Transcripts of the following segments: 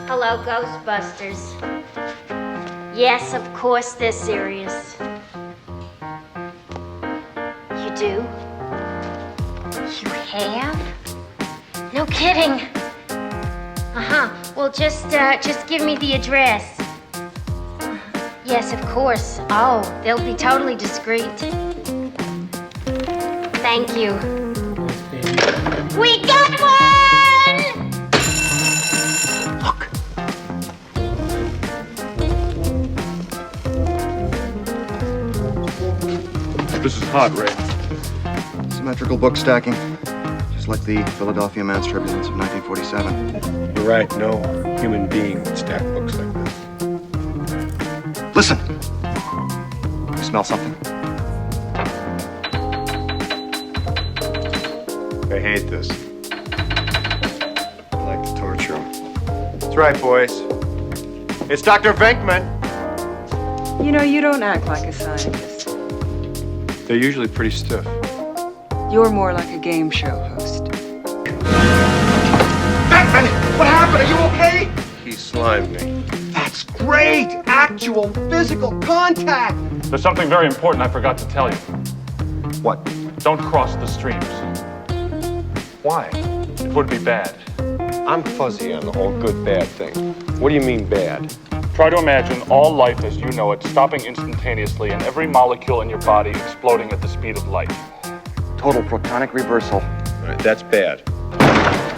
Hello, Ghostbusters. Yes, of course they're serious. You do? You have? No kidding. Well, just give me the address. Yes, of course. Oh, they'll be totally discreet. Thank you. We got one! Look. This is hot, Ray. Symmetrical book stacking. Just like the Philadelphia Man's Turbulence of 1947. You're right, no human being would stack books like this. Listen. You smell something? I hate this. I like to torture him. That's right, boys. It's Dr. Venkman. You know, you don't act like a scientist. They're usually pretty stiff. You're more like a game show host. Venkman! What happened? Are you okay? He slimed me. That's great! Actual physical contact! There's something very important I forgot to tell you. What? Don't cross the streams. Why? It would be bad. I'm fuzzy on the whole good-bad thing. What do you mean bad? Try to imagine all life as you know it stopping instantaneously and every molecule in your body exploding at the speed of light. Total protonic reversal. All right, that's bad.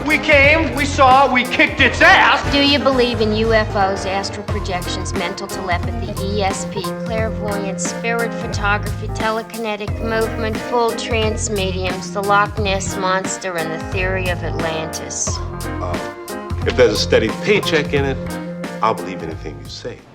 We came, we saw, we kicked its ass. Do you believe in UFOs, astral projections, mental telepathy, ESP, clairvoyance, spirit photography, telekinetic movement, full trance mediums, the Loch Ness Monster, and the theory of Atlantis? If there's a steady paycheck in it, I'll believe anything you say.